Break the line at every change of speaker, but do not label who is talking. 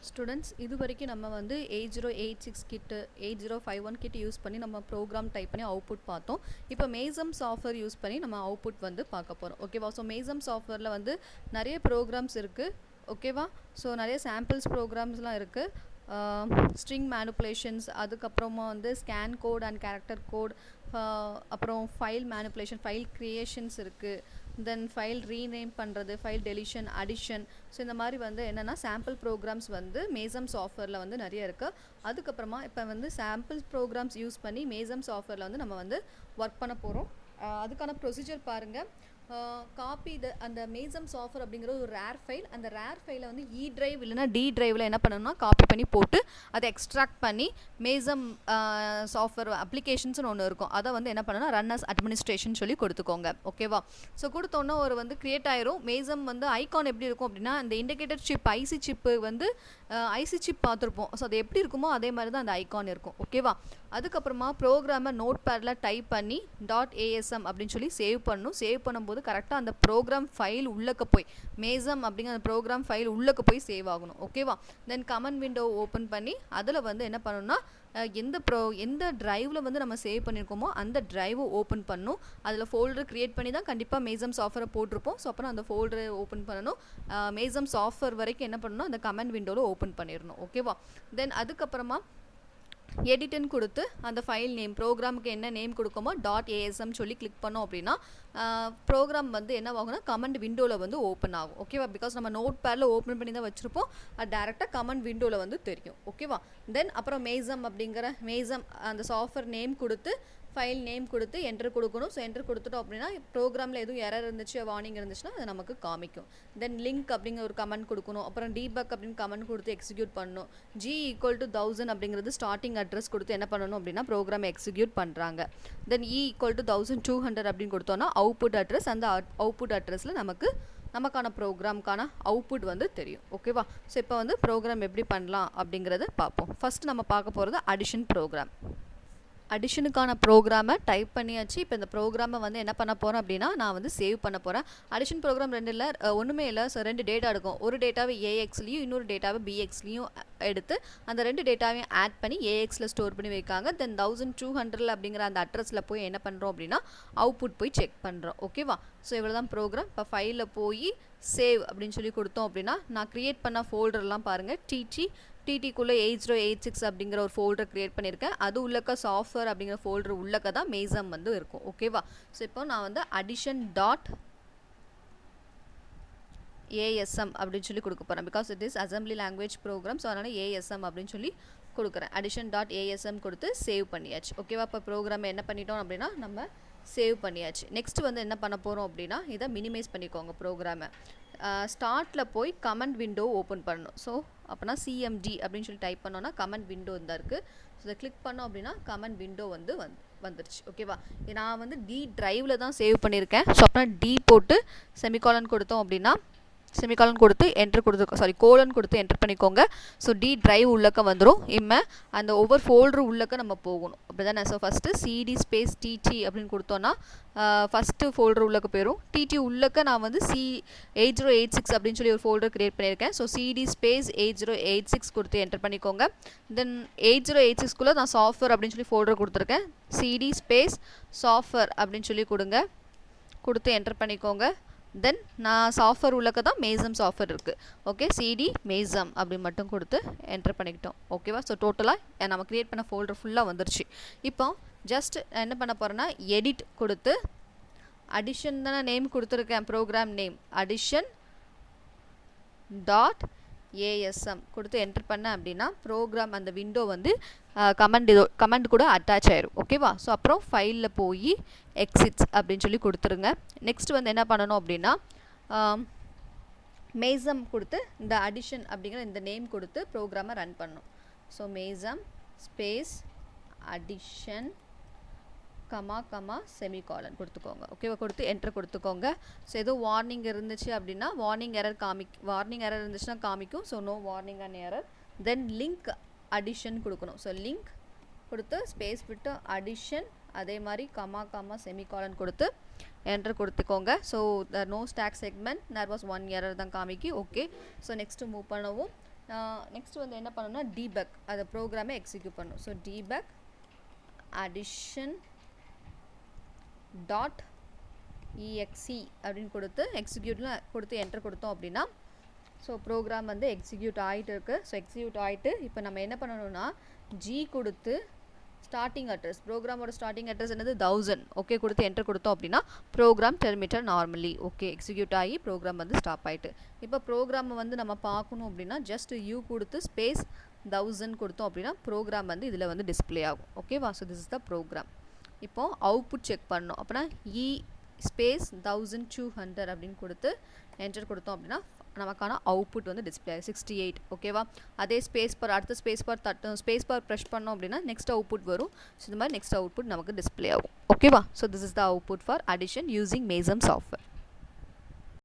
Students, இது வரைக்கும் நம்ம வந்து 8086 kit 8051 kit யூஸ் பண்ணி நம்ம ப்ரோக்ராம் டைப் பண்ணி அவுட்புட் பார்த்தோம். இப்போ Masm சாஃப்ட்வேர் யூஸ் பண்ணி நம்ம அவுட்புட் வந்து பார்க்க போறோம். ஓகேவா? ஸோ Masm சாஃப்ட்வேர்ல வந்து நிறைய ப்ரோக்ராம்ஸ் இருக்கு. ஓகேவா? ஸோ நிறைய சாம்பிள்ஸ் ப்ரோக்ராம்ஸ்லாம் இருக்கு. ஸ்ட்ரிங் மேனிப்புலேஷன்ஸ், அதுக்கப்புறமா வந்து scan code and character code, அப்புறம் ஃபைல் மேனிப்புலேஷன், ஃபைல் க்ரியேஷன்ஸ் இருக்குது. தென் ஃபைல் ரீநேம் பண்ணுறது, ஃபைல் டெலிஷன், அடிஷன். ஸோ இந்த மாதிரி வந்து என்னென்னா சாம்பிள் ப்ரோக்ராம்ஸ் வந்து Masm சாஃப்ட்வேரில் வந்து நிறைய இருக்குது. அதுக்கப்புறமா இப்போ வந்து சாம்பிள் ப்ரோக்ராம்ஸ் யூஸ் பண்ணி Masm சாஃப்ட்வேரில் வந்து நம்ம வந்து ஒர்க் பண்ண போகிறோம். அதுக்கான ப்ரொசீஜர் பாருங்கள். காப்பி அந்த Masm சாஃப்ட்வேர் அப்படிங்கிற ஒரு ரேர் ஃபைல், அந்த ரேர் ஃபைலை வந்து இ டிரைவ் இல்லைனா டி டிரைவில் என்ன பண்ணணும்னா காப்பி பண்ணி போட்டு அதை எக்ஸ்ட்ராக்ட் பண்ணி Masm சாஃப்ட்வேர் அப்ளிகேஷன்ஸ்னு ஒன்று இருக்கும், அதை வந்து என்ன பண்ணணும்னா ரன் அஸ் அட்மினிஸ்ட்ரேஷன் சொல்லி கொடுத்துக்கோங்க. ஓகேவா? ஸோ கொடுத்தோன்னா ஒரு வந்து க்ரியேட் ஆயிரும். Masm வந்து ஐகான் எப்படி இருக்கும் அப்படின்னா, அந்த இண்டிகேட்டர் சிப் ஐசி சிப்பு வந்து ஐசி சிப் பார்த்துருப்போம். ஸோ அது எப்படி இருக்குமோ அதே மாதிரி தான் அந்த ஐகான் இருக்கும். ஓகேவா? அதுக்கப்புறமா ப்ரோக்ராமை நோட் பேடில் டைப் பண்ணி .asm அப்படின்னு சொல்லி சேவ் பண்ணணும். சேவ் பண்ணும்போது கரெக்டாக அந்த ப்ரோக்ராம் ஃபைல் உள்ளக்க போய் Masm அப்படிங்கிற அந்த ப்ரோக்ராம் ஃபைல் உள்ளக்க போய் சேவ் ஆகணும். ஓகேவா? தென் கமெண்ட் விண்டோ ஓப்பன் பண்ணி அதில் வந்து என்ன பண்ணணும்னா எந்த ட்ரைவில் வந்து நம்ம சேவ் பண்ணியிருக்கோமோ அந்த ட்ரைவை ஓப்பன் பண்ணணும். அதில் ஃபோல்டர் க்ரியேட் பண்ணி தான் கண்டிப்பாக Masm சாஃப்ட்வேரை போட்டிருப்போம். ஸோ அப்புறம் அந்த ஃபோல்டரை ஓப்பன் பண்ணணும். Masm சாஃப்ட்வேர் வரைக்கும் என்ன பண்ணணும், அந்த கமெண்ட் விண்டோவில் ஓப்பன் பண்ணிடணும். ஓகேவா? தென் அதுக்கப்புறமா எடிட்னு கொடுத்து அந்த ஃபைல் நேம், ப்ரோக்ராமுக்கு என்ன நேம் கொடுக்கோமோ .asm சொல்லி கிளிக் பண்ணோம் அப்படின்னா ப்ரோக்ராம் வந்து என்ன ஆகும்னா கமெண்ட் விண்டோவில் வந்து ஓப்பன் ஆகும். ஓகேவா? பிகாஸ் நம்ம நோட் பேடில் ஓப்பன் பண்ணி தான் வச்சுருப்போம், அது டேரெக்டாக கமெண்ட் விண்டோவில் வந்து தெரியும். ஓகேவா? தென் அப்புறம் Masm அப்படிங்கிற அந்த சாஃப்ட்வேர் நேம் கொடுத்து ஃபைல் நேம் கொடுத்து என்ட்ரு கொடுக்கணும். ஸோ என்ட்ரு கொடுத்துட்டோம் அப்படின்னா ப்ரோக்ராமில் எதுவும் எரர் இருந்துச்சு, வார்னிங் இருந்துச்சுன்னா அது நமக்கு காமிக்கும். தென் லிங்க் அப்படிங்கிற ஒரு கமெண்ட் கொடுக்கணும். அப்புறம் டீபக் அப்படின்னு கமெண்ட் கொடுத்து எக்ஸிக்யூட் பண்ணணும். G=1000 அப்படிங்கிறது ஸ்டார்டிங் அட்ரஸ் கொடுத்து என்ன பண்ணணும் அப்படின்னா ப்ரோக்ராம் எக்ஸிக்யூட் பண்ணுறாங்க. தென் E=1200 அப்படின்னு கொடுத்தோன்னா அவுட்புட் அட்ரஸ், அந்த அவுட்புட் அட்ரஸில் நமக்கான ப்ரோக்ராம்க்கான அவுட்புட் வந்து தெரியும். ஓகேவா? ஸோ இப்போ வந்து ப்ரோக்ராம் எப்படி பண்ணலாம் அப்படிங்கிறத பார்ப்போம். ஃபஸ்ட் நம்ம பார்க்க போகிறது அடிஷன் ப்ரோக்ராம். அடிஷனுக்கான ப்ரோக்ராமை டைப் பண்ணியாச்சு. இப்போ இந்த ப்ரோக்ராமை வந்து என்ன பண்ண போகிறேன் அப்படின்னா நான் வந்து சேவ் பண்ண போகிறேன். அடிஷன் ப்ரோக்ராம் ஒன்றுமே இல்லை. ஸோ 2 டேட்டா எடுக்கும். ஒரு டேட்டாவை AXலையும் இன்னொரு டேட்டாவை BXலையும் எடுத்து அந்த 2 டேட்டாவையும் ஆட் பண்ணி AXல ஸ்டோர் பண்ணி வைக்காங்க. தென் 1200 அப்படிங்கிற அந்த அட்ரஸில் போய் என்ன பண்ணுறோம் அப்படின்னா அவுட்புட் போய் செக் பண்ணுறோம். ஓகேவா? ஸோ இவ்வளோ தான் ப்ரோக்ராம். இப்போ ஃபைலில் போய் சேவ் அப்படின்னு சொல்லி கொடுத்தோம் அப்படின்னா நான் க்ரியேட் பண்ண ஃபோல்டர்லாம் பாருங்கள். டிடிக்குள்ளே 8086 அப்படிங்கிற ஒரு ஃபோல்டர் க்ரியேட் பண்ணியிருக்கேன். அது உள்ளக்க சாஃப்ட்வேர் அப்படிங்கிற ஃபோல்டர் உள்ளக்க தான் Masm வந்து இருக்கும். ஓகேவா? ஸோ இப்போ நான் வந்து addition .asm அப்படின்னு சொல்லி கொடுக்க போகிறேன். Because it is assembly language program. So அதனால் ASM அப்படின்னு சொல்லி கொடுக்குறேன். addition .asm கொடுத்து சேவ் பண்ணியாச்சு. ஓகேவா? இப்போ ப்ரோக்ராம் என்ன பண்ணிட்டோம் அப்படின்னா நம்ம சேவ் பண்ணியாச்சு. நெக்ஸ்ட் வந்து என்ன பண்ண போகிறோம் அப்படின்னா இதை மினிமைஸ் பண்ணிக்கோங்க ப்ரோக்ராமை. ஸ்டார்ட்டில் போய் கமெண்ட் விண்டோ ஓப்பன் பண்ணணும். ஸோ அப்போனா CMD அப்படின்னு சொல்லி டைப் பண்ணோன்னா கமெண்ட் விண்டோ தான் இருக்குது. ஸோ இதை கிளிக் பண்ணோம் அப்படின்னா கமெண்ட் விண்டோ வந்துருச்சு. ஓகேவா? நான் வந்து டி டிரைவில் தான் சேவ் பண்ணியிருக்கேன். ஸோ அப்போனா டி போட்டு செமிகாலன் கொடுத்தோம் அப்படின்னா செமிகாலன் கொடுத்து என்ட்ரு கோலன் கொடுத்து என்ட்ரு பண்ணிக்கோங்க. ஸோ டி டிரைவ் உள்ளக்க வந்துடும். அந்த ஒவ்வொரு ஃபோல்டர் உள்ளக்க நம்ம போகணும். அப்படி தானே? So first CD space TT அப்படின்னு கொடுத்தோன்னா ஃபஸ்ட்டு ஃபோல்டர் உள்ளக்க போயிடும். TT உள்ளக்க நான் வந்து 8086 அப்படின்னு சொல்லி ஒரு ஃபோல்டர் க்ரியேட் பண்ணியிருக்கேன். ஸோ CD ஸ்பேஸ் 8086 கொடுத்து என்ட்ரு பண்ணிக்கோங்க. தென் 8086குள்ளே நான் சாஃப்ட்வேர் அப்படின்னு சொல்லி ஃபோல்டர் கொடுத்துருக்கேன். CD ஸ்பேஸ் சாஃப்ட்வேர் அப்படின்னு சொல்லி கொடுத்து என்ட்ரு பண்ணிக்கோங்க. தென் நான் சாஃப்ட்வேர் உள்ளக்க தான் Masm சாஃப்ட்வேர் இருக்குது. ஓகே, CD Masm அப்படி மட்டும் கொடுத்து என்ட்ரு பண்ணிக்கிட்டோம். ஓகேவா? ஸோ டோட்டலாக நம்ம க்ரியேட் பண்ண ஃபோல்டர் ஃபுல்லாக வந்துருச்சு. இப்போ ஜஸ்ட் என்ன பண்ண போகிறேன்னா எடிட் கொடுத்து அடிஷன் தானே நேம் கொடுத்துருக்கேன், ப்ரோக்ராம் நேம் addition .asm கொடுத்து என்ட்ரு பண்ணேன் அப்படின்னா ப்ரோக்ராம் அந்த விண்டோ வந்து கமெண்ட் கூட அட்டாச் ஆயிரும். ஓகேவா? ஸோ அப்புறம் ஃபைலில் போய் எக்ஸிட்ஸ் அப்படின்னு சொல்லி கொடுத்துருங்க. நெக்ஸ்ட் வந்து என்ன பண்ணணும் அப்படின்னா Masm கொடுத்து இந்த அடிஷன் அப்படிங்கிற இந்த நேம் கொடுத்து ப்ரோக்ராமை ரன் பண்ணணும். So Masm space addition semicolon கொடுத்துக்கோங்க. ஓகேவா? கொடுத்து என்ட்ரு கொடுத்துக்கோங்க. ஸோ எதுவும் வார்னிங் இருந்துச்சு அப்படின்னா வார்னிங் எரர் இருந்துச்சுன்னா காமிக்கும். So no warning and error. Then link addition கொடுக்கணும். ஸோ லிங்க் கொடுத்து ஸ்பேஸ் விட்டு அடிஷன் அதே மாதிரி செமிகாலன் கொடுத்து என்ட்ரு கொடுத்துக்கோங்க. So no stack segment there was 1 error தான் காமிக்கி. ஓகே, ஸோ நெக்ஸ்ட்டு மூவ் பண்ணவும் நெக்ஸ்ட் வந்து என்ன பண்ணணும்னா debug அந்த ப்ரோக்ராமை எக்ஸிக்யூட் பண்ணணும். So debug addition dot exe அப்படின்னு கொடுத்து எக்ஸிக்யூட்ல கொடுத்து என்டர் கொடுத்தோம் அப்படின்னா ஸோ ப்ரோக்ராம் வந்து எக்ஸிக்யூட் ஆகிட்டு இருக்குது. ஸோ எக்ஸிக்யூட் ஆகிட்டு இப்போ நம்ம என்ன பண்ணணும்னா ஜி கொடுத்து ஸ்டார்டிங் அட்ரஸ் ப்ரோக்ராமோட ஸ்டார்டிங் அட்ரஸ் என்னது 1000 ஓகே கொடுத்து என்டர் கொடுத்தோம் அப்படின்னா program terminated normally okay execute ஆகி ப்ரோக்ராம் வந்து ஸ்டாப் ஆகிட்டு. இப்போ ப்ரோக்ராமை வந்து நம்ம பார்க்கணும் அப்படின்னா ஜஸ்ட் யூ கொடுத்து ஸ்பேஸ் 1000 கொடுத்தோம் அப்படின்னா ப்ரோக்ராம் வந்து இதில் வந்து டிஸ்பிளே ஆகும். ஓகேவா? So this is the program. இப்போ அவுட்புட் செக் பண்ணணும் அப்படின்னா இ ஸ்பேஸ் 1200 அப்படின்னு கொடுத்து என்டர் கொடுத்தோம் அப்படின்னா நமக்கான அவுட்புட் வந்து டிஸ்பிளே ஆகும் 68. ஓகேவா? அதே ஸ்பேஸ் பார் அடுத்த ஸ்பேஸ் பார் ப்ரெஷ் பண்ணோம் அப்படின்னா நெக்ஸ்ட் அவுட்புட் வரும். ஸோ இந்த மாதிரி நெக்ஸ்ட் அவுட்புட் நமக்கு டிஸ்பிளே ஆகும். ஓகேவா? So this is the output for addition using மேசம் சாஃப்ட்வேர்.